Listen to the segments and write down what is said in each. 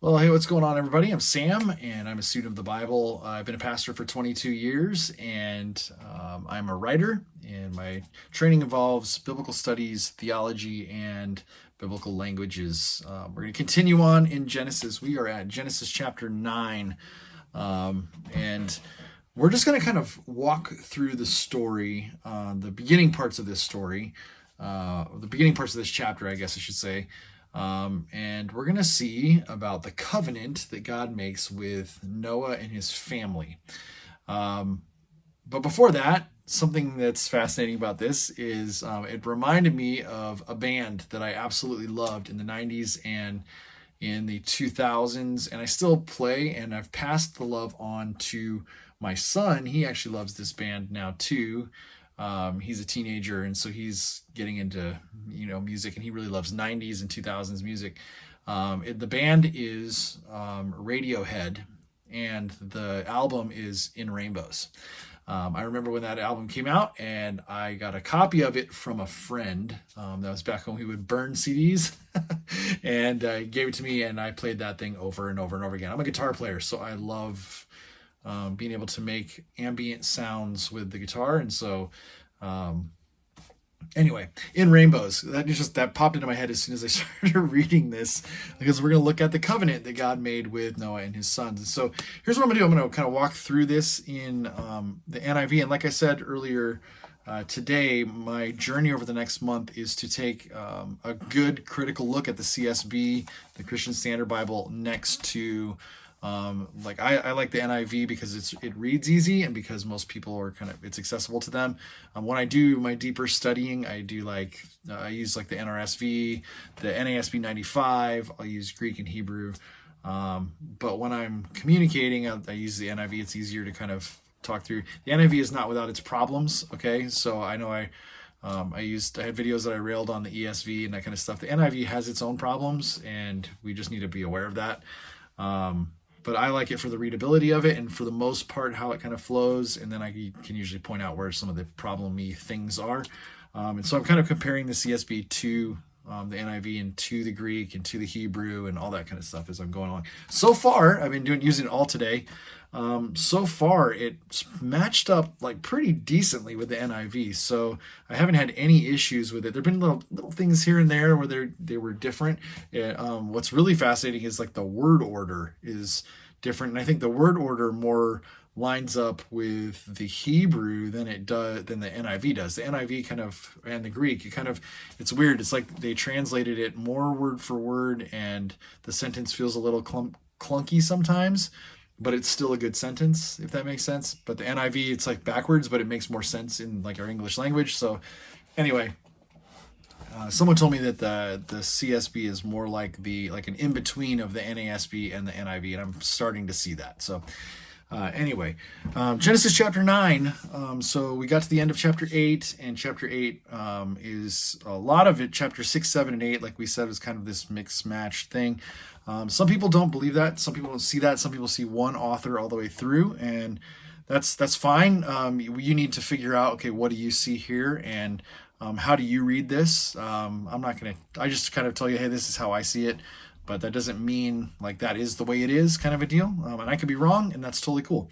Well, hey, what's going on, everybody? I'm Sam, and I'm a student of the Bible. I've been a pastor for 22 years, and I'm a writer, and my training involves biblical studies, theology, and biblical languages. We're going to continue on in Genesis. We are at Genesis chapter 9, and we're just going to kind of walk through the story, the beginning parts of this story, the beginning parts of this chapter, I guess I should say. And we're going to see about the covenant that God makes with Noah and his family. Um, but before that, something that's fascinating about this is it reminded me of a band that I absolutely loved in the 90s and in the 2000s, and I still play, and I've passed the love on to my son. He actually loves this band now too. He's a teenager, and so he's getting into music, and he really loves 90s and 2000s music. The band is Radiohead, and the album is In Rainbows. I remember when that album came out, and I got a copy of it from a friend. That was back when we would burn CDs, and he gave it to me, and I played that thing over and over and over again. I'm a guitar player, so I love being able to make ambient sounds with the guitar, and so um, anyway, In Rainbows, that popped into my head as soon as I started reading this, because we're going to look at the covenant that God made with Noah and his sons. And so here's what I'm going to do. I'm going to kind of walk through this in the NIV. And like I said earlier, today, my journey over the next month is to take a good critical look at the CSB, the Christian Standard Bible, next to like I like the NIV because it reads easy, and because most people are it's accessible to them. When I do my deeper studying, I use like the NRSV, the NASB 95. I'll use Greek and Hebrew. But when I'm communicating, I use the NIV. It's easier to kind of talk through. The NIV is not without its problems. Okay, so I know I had videos that I railed on the ESV and that kind of stuff. The NIV has its own problems, and we just need to be aware of that. But I like it for the readability of it, and for the most part how it kind of flows, and then I can usually point out where some of the problem-y things are. And so I'm kind of comparing the CSB to the NIV and to the Greek and to the Hebrew and all that kind of stuff as I'm going along. So far, I've been using it all today. So far, it's matched up like pretty decently with the NIV, so I haven't had any issues with it. There've been little things here and there where they were different. What's really fascinating is like the word order is different, and I think the word order more lines up with the Hebrew than the NIV does. The NIV kind of, and the Greek, it's weird. It's like they translated it more word for word, and the sentence feels a little clunky sometimes, but it's still a good sentence, if that makes sense. But the NIV, it's like backwards, but it makes more sense in like our English language. So anyway, someone told me that the CSB is more like an in between of the NASB and the NIV, and I'm starting to see that. So anyway, Genesis chapter 9. So we got to the end of chapter 8, and chapter 8 is a lot of it. Chapter 6, 7, and 8, like we said, is kind of this mix match thing. Some people don't believe that. Some people don't see that. Some people see one author all the way through, and that's fine. You need to figure out, okay, what do you see here, and how do you read this? I'm not gonna. I just kind of tell you, hey, this is how I see it, but that doesn't mean like that is the way it is, kind of a deal. And I could be wrong, and that's totally cool.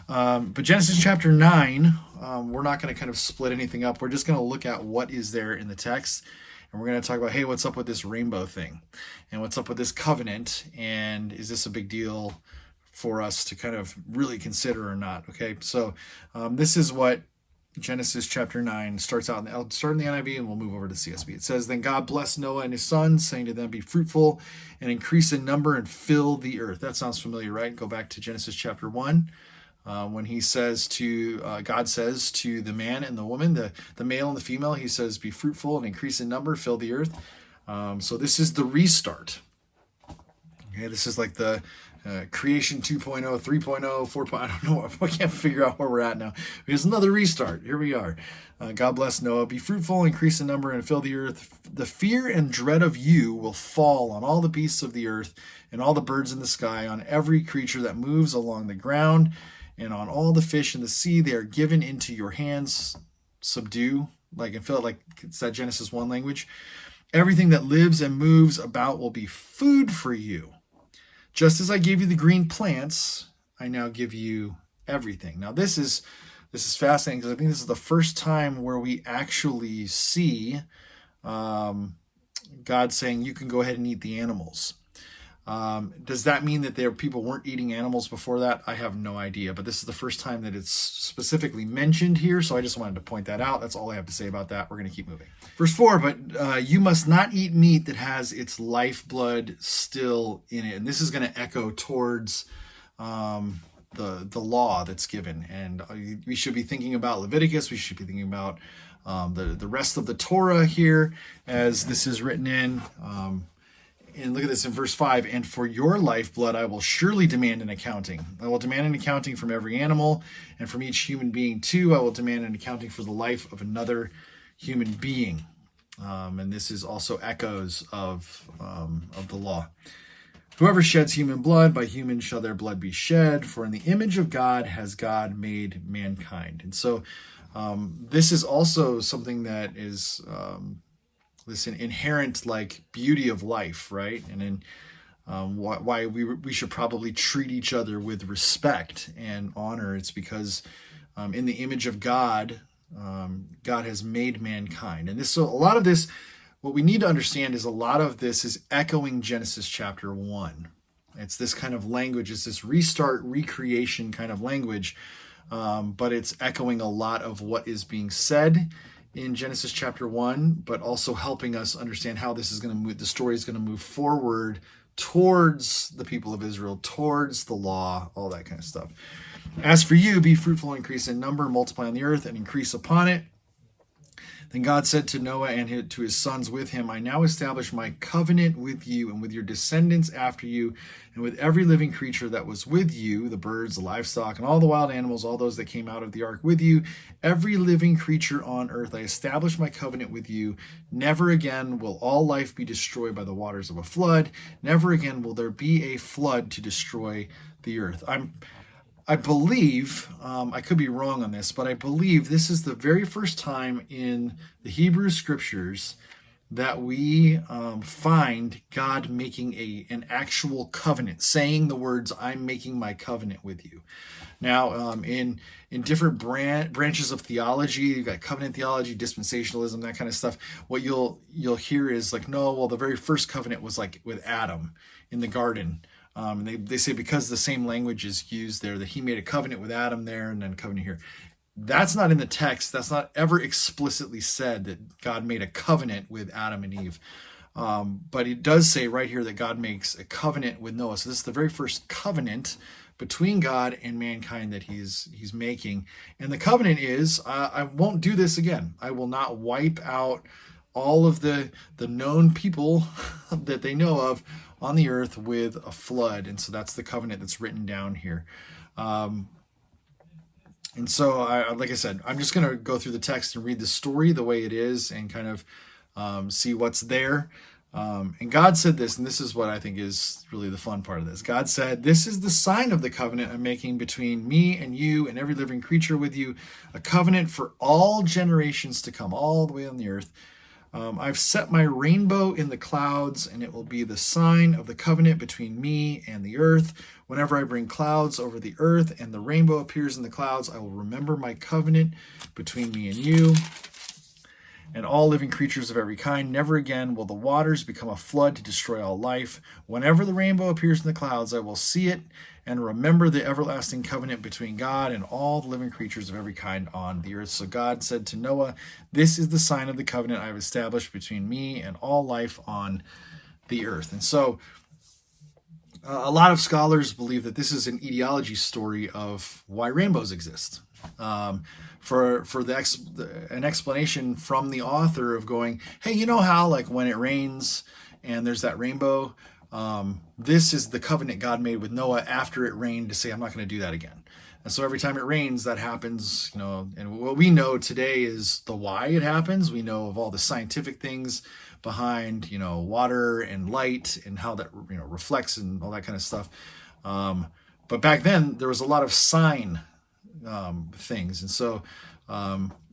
But Genesis chapter 9, we're not going to kind of split anything up. We're just going to look at what is there in the text, and we're going to talk about, hey, what's up with this rainbow thing, and what's up with this covenant, and is this a big deal for us to kind of really consider or not? Okay, so this is what Genesis chapter 9 starts out. I'll start in the NIV and we'll move over to CSB. It says, Then God blessed Noah and his sons, saying to them, Be fruitful and increase in number and fill the earth. That sounds familiar, right? Go back to Genesis chapter 1. When God says to the man and the woman, the male and the female, he says, Be fruitful and increase in number, fill the earth. So this is the restart. Okay, this is like the creation 2.0, 3.0, 4.0. I don't know. I can't figure out where we're at now. Here's another restart. Here we are. God bless Noah. Be fruitful, increase in number, and fill the earth. The fear and dread of you will fall on all the beasts of the earth and all the birds in the sky, on every creature that moves along the ground, and on all the fish in the sea. They are given into your hands. Subdue, and fill it, like it's that Genesis 1 language. Everything that lives and moves about will be food for you. Just as I gave you the green plants, I now give you everything. Now this is fascinating because I think this is the first time where we actually see um, God saying you can go ahead and eat the animals. Does that mean that people weren't eating animals before that? I have no idea, but this is the first time that it's specifically mentioned here, so I just wanted to point that out. That's all I have to say about that. We're going to keep moving. Verse 4, but you must not eat meat that has its lifeblood still in it. And this is going to echo towards the law that's given. And we should be thinking about Leviticus. We should be thinking about the rest of the Torah here as this is written in. And look at this in verse 5. And for your lifeblood, I will surely demand an accounting. I will demand an accounting from every animal, and from each human being too. I will demand an accounting for the life of another human being. And this is also echoes of the law. Whoever sheds human blood, by human shall their blood be shed. For in the image of God has God made mankind. And so this is also something that is this inherent like beauty of life, right? And in why we should probably treat each other with respect and honor. It's because in the image of God, God has made mankind. And so a lot of this, what we need to understand is a lot of this is echoing Genesis chapter 1. It's this kind of language, it's this restart, recreation kind of language, but it's echoing a lot of what is being said in Genesis chapter 1, but also helping us understand how this is going to move, the story is going to move forward towards the people of Israel, towards the law, all that kind of stuff. As for you, be fruitful, increase in number, multiply on the earth, and increase upon it. Then God said to Noah and to his sons with him, I now establish my covenant with you and with your descendants after you, and with every living creature that was with you, the birds, the livestock, and all the wild animals, all those that came out of the ark with you, every living creature on earth. I establish my covenant with you. Never again will all life be destroyed by the waters of a flood. Never again will there be a flood to destroy the earth. I believe, I could be wrong on this, but I believe this is the very first time in the Hebrew scriptures that we find God making an actual covenant, saying the words, I'm making my covenant with you. Now, in different branches of theology, you've got covenant theology, dispensationalism, that kind of stuff. What you'll hear is like, no, well, the very first covenant was like with Adam in the garden. And they say because the same language is used there, that he made a covenant with Adam there and then a covenant here. That's not in the text. That's not ever explicitly said that God made a covenant with Adam and Eve. But it does say right here that God makes a covenant with Noah. So this is the very first covenant between God and mankind that he's making. And the covenant is, I won't do this again. I will not wipe out all of the known people that they know of on the earth with a flood. And so that's the covenant that's written down here. And so, like I said, I'm just going to go through the text and read the story the way it is and kind of see what's there. And God said this, and this is what I think is really the fun part of this. God said, this is the sign of the covenant I'm making between me and you and every living creature with you, a covenant for all generations to come, all the way on the earth. I've set my rainbow in the clouds, and it will be the sign of the covenant between me and the earth. Whenever I bring clouds over the earth and the rainbow appears in the clouds, I will remember my covenant between me and you and all living creatures of every kind. Never again will the waters become a flood to destroy all life. Whenever the rainbow appears in the clouds, I will see it and remember the everlasting covenant between God and all the living creatures of every kind on the earth. So God said to Noah, this is the sign of the covenant I have established between me and all life on the earth. And so a lot of scholars believe that this is an etiology story of why rainbows exist. For an explanation from the author of going, hey, you know how like when it rains and there's that rainbow, this is the covenant God made with Noah after it rained to say, I'm not going to do that again. And so every time it rains, that happens, and what we know today is the why it happens. We know of all the scientific things behind, water and light and how that, reflects and all that kind of stuff. But back then there was a lot of sign things. And so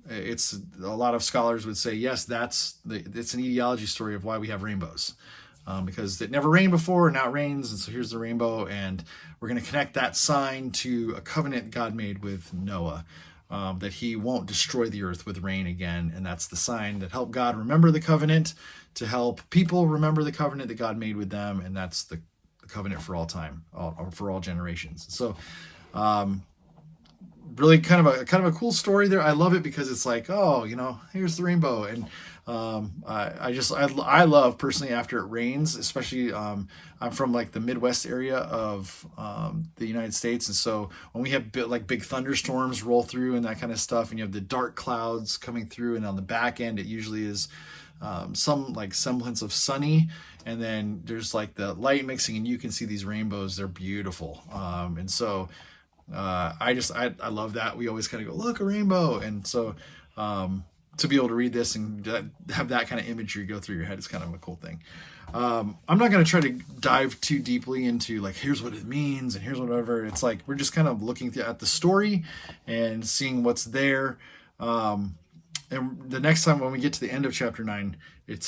it's a lot of scholars would say, yes, it's an etiology story of why we have rainbows. because it never rained before, and now it rains, and so here's the rainbow, and we're going to connect that sign to a covenant God made with Noah, that he won't destroy the earth with rain again, and that's the sign that helped God remember the covenant, to help people remember the covenant that God made with them, and that's the covenant for all time, for all generations. So really kind of a cool story there. I love it because it's like, oh, here's the rainbow. And I love personally after it rains, especially I'm from like the Midwest area of the United States, and so when we have big thunderstorms roll through and that kind of stuff, and you have the dark clouds coming through, and on the back end it usually is some like semblance of sunny, and then there's like the light mixing, and you can see these rainbows. They're beautiful, and so I love that. We always kind of go, look, a rainbow. And so to be able to read this and have that kind of imagery go through your head is kind of a cool thing. I'm not going to try to dive too deeply into like, here's what it means and here's whatever. It's like, we're just kind of looking at the story and seeing what's there. And the next time when we get to the end of chapter 9, it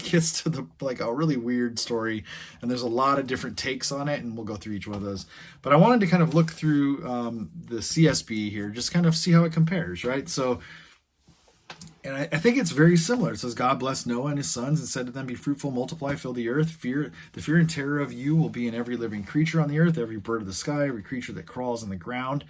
gets to a really weird story, and there's a lot of different takes on it, and we'll go through each one of those. But I wanted to kind of look through the CSB here, just kind of see how it compares, right? So, and I think it's very similar. It says, God blessed Noah and his sons and said to them, be fruitful, multiply, fill the earth. The fear and terror of you will be in every living creature on the earth, every bird of the sky, every creature that crawls on the ground,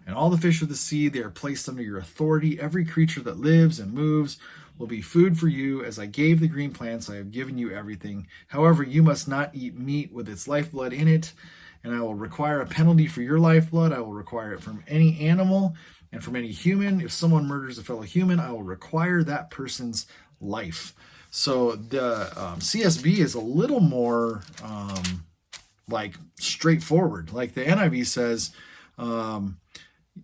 and all the fish of the sea. They are placed under your authority. Every creature that lives and moves will be food for you. As I gave the green plants, I have given you everything. However, you must not eat meat with its lifeblood in it, and I will require a penalty for your lifeblood. I will require it from any animal and from any human. If someone murders a fellow human, I will require that person's life. So the CSB is a little more straightforward. Like the NIV says,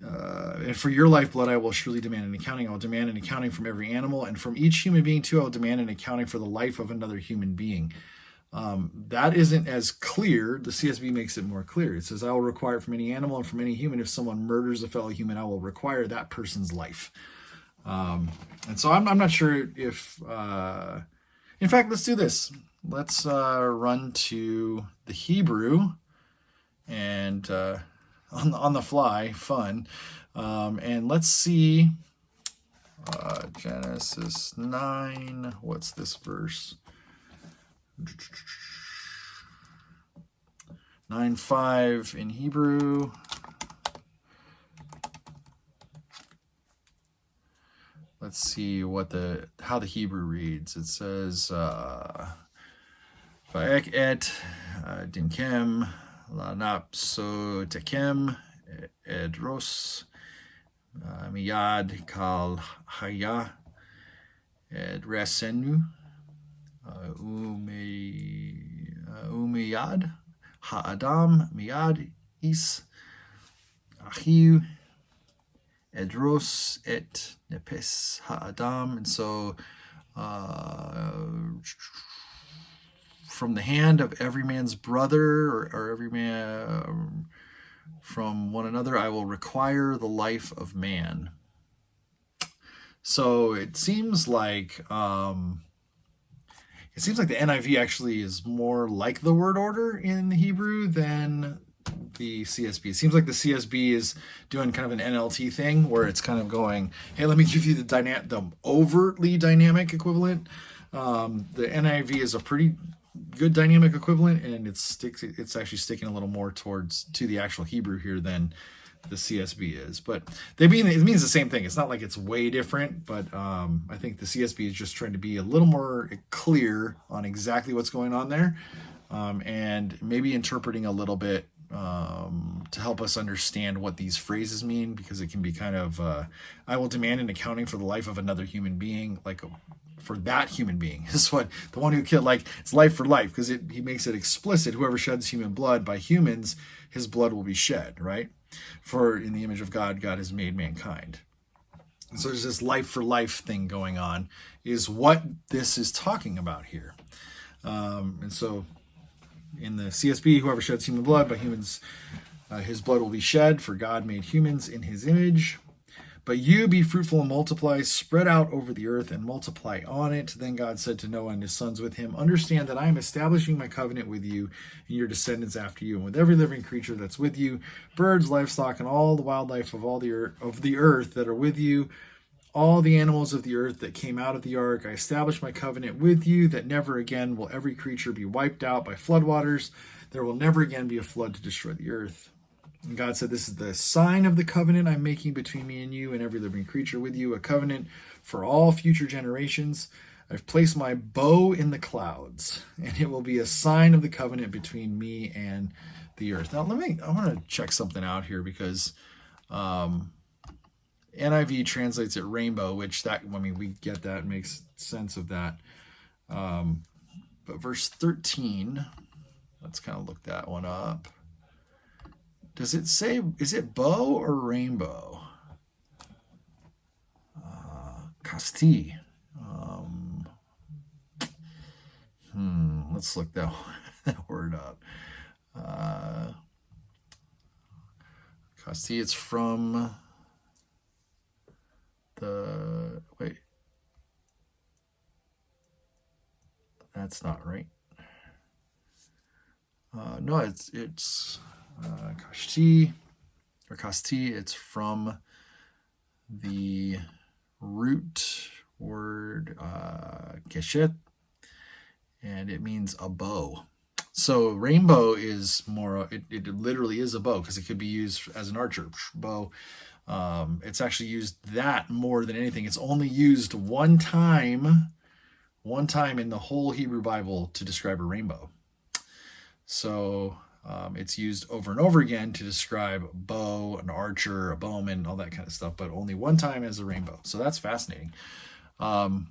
and for your lifeblood, I will surely demand an accounting. I will demand an accounting from every animal, and from each human being too, I will demand an accounting for the life of another human being. That isn't as clear. The CSB makes it more clear. It says, I will require it from any animal and from any human. If someone murders a fellow human, I will require that person's life. And so I'm not sure if, in fact, let's do this. Let's run to the Hebrew and on the fly, fun. And let's see Genesis 9. What's this verse? 9:5 in Hebrew. Let's see how the Hebrew reads. It says, Va'ek et dinkem lanapso tekem edros miyad kal haya edresenu umiyad ha'adam miyad is achiu edros et nepes ha'adam. And so from the hand of every man's brother, or every man from one another, I will require the life of man. So it seems like the NIV actually is more like the word order in the Hebrew than the CSB. It seems like the CSB is doing kind of an NLT thing where it's kind of going, hey, let me give you the overtly dynamic equivalent. The NIV is a pretty good dynamic equivalent, and it's actually sticking a little more to the actual Hebrew here than the CSB is. But it means the same thing. It's not like it's way different, but I think the CSB is just trying to be a little more clear on exactly what's going on there, and maybe interpreting a little bit to help us understand what these phrases mean, because it can be kind of I will demand an accounting for the life of another human being, like for that human being is what the one who killed, like it's life for life, because he makes it explicit, whoever sheds human blood, by humans his blood will be shed, right? For in the image of God has made mankind. And so there's this life for life thing going on, is what this is talking about here. And so in the CSB, whoever sheds human blood, by humans his blood will be shed, for God made humans in his image. But you be fruitful and multiply, spread out over the earth and multiply on it. Then God said to Noah and his sons with him, understand that I am establishing my covenant with you and your descendants after you, and with every living creature that's with you, birds, livestock, and all the wildlife of all the earth that are with you, all the animals of the earth that came out of the ark. I establish my covenant with you that never again will every creature be wiped out by floodwaters. There will never again be a flood to destroy the earth. And God said, this is the sign of the covenant I'm making between me and you and every living creature with you, a covenant for all future generations. I've placed my bow in the clouds, and it will be a sign of the covenant between me and the earth. Now, I want to check something out here because NIV translates it rainbow, which we get that, makes sense of that. But verse 13, let's kind of look that one up. Does it say, is it bow or rainbow? Kasti. Let's look that word up. Kasti, it's from that's not right. No, it's Kashti or Kasti. It's from the root word keshet, and it means a bow. So rainbow is more, it literally is a bow because it could be used as an archer bow. It's actually used that more than anything. It's only used one time in the whole Hebrew Bible to describe a rainbow. So it's used over and over again to describe a bow, an archer, a bowman, all that kind of stuff, but only one time as a rainbow. So that's fascinating. So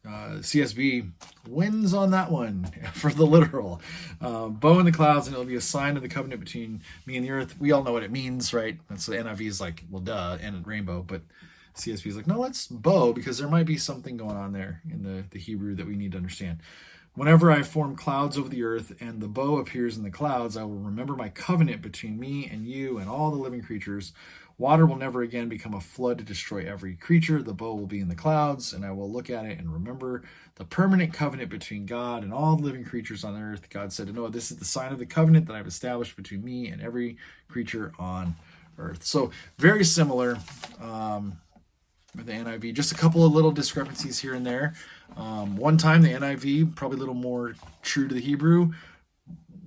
CSB wins on that one for the literal. Bow in the clouds, and it'll be a sign of the covenant between me and the earth. We all know what it means, right? And so the NIV is like, well, duh, and rainbow, but CSB is like, no, let's bow, because there might be something going on there in the Hebrew that we need to understand. Whenever I form clouds over the earth and the bow appears in the clouds, I will remember my covenant between me and you and all the living creatures. Water will never again become a flood to destroy every creature. The bow will be in the clouds, and I will look at it and remember the permanent covenant between God and all the living creatures on earth. God said to Noah, this is the sign of the covenant that I've established between me and every creature on earth. So very similar with the NIV. Just a couple of little discrepancies here and there. One time the NIV, probably a little more true to the Hebrew.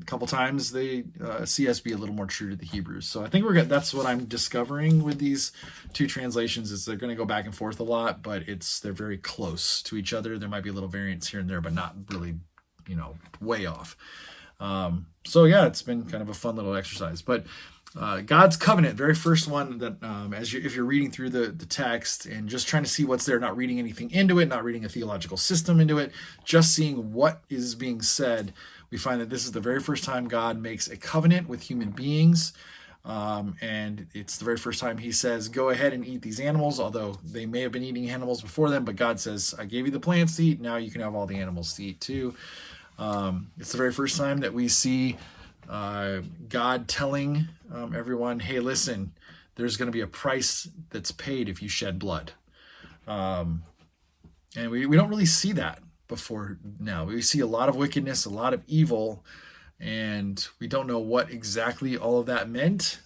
A couple times the CSB a little more true to the Hebrew. So I think that's what I'm discovering with these two translations, is they're going to go back and forth a lot, but they're very close to each other. There might be a little variance here and there, but not really, way off. It's been kind of a fun little exercise. But God's covenant, very first one that if you're reading through the text and just trying to see what's there, not reading anything into it, not reading a theological system into it, just seeing what is being said, we find that this is the very first time God makes a covenant with human beings. And it's the very first time he says, go ahead and eat these animals, although they may have been eating animals before them, but God says, I gave you the plants to eat, now you can have all the animals to eat too. It's the very first time that we see God telling everyone, hey, listen, there's going to be a price that's paid if you shed blood. And we don't really see that before now. We see a lot of wickedness, a lot of evil, and we don't know what exactly all of that meant.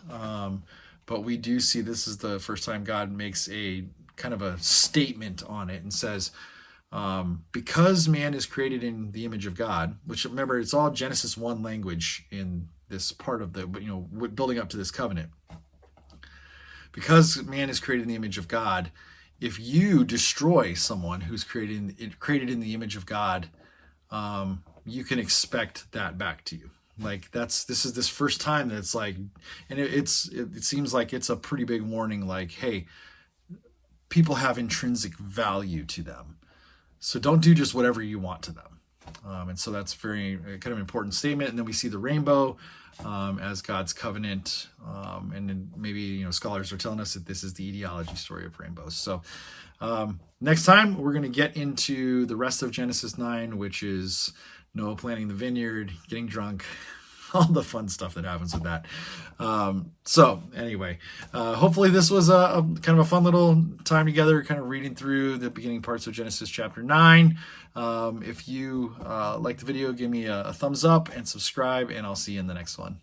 But we do see this is the first time God makes a kind of a statement on it and says, because man is created in the image of God, which, remember, it's all Genesis 1 language in this part of the, building up to this covenant. Because man is created in the image of God, if you destroy someone who's created in the image of God, you can expect that back to you. Like this is this first time that it's like, and it seems like it's a pretty big warning. Like, hey, people have intrinsic value to them. So don't do just whatever you want to them. And so that's very kind of important statement. And then we see the rainbow as God's covenant. And then maybe, scholars are telling us that this is the etiology story of rainbows. So next time we're going to get into the rest of Genesis 9, which is Noah planting the vineyard, getting drunk, all the fun stuff that happens with that. So anyway, hopefully this was a kind of a fun little time together, kind of reading through the beginning parts of Genesis chapter 9. If you like the video, give me a thumbs up and subscribe, and I'll see you in the next one.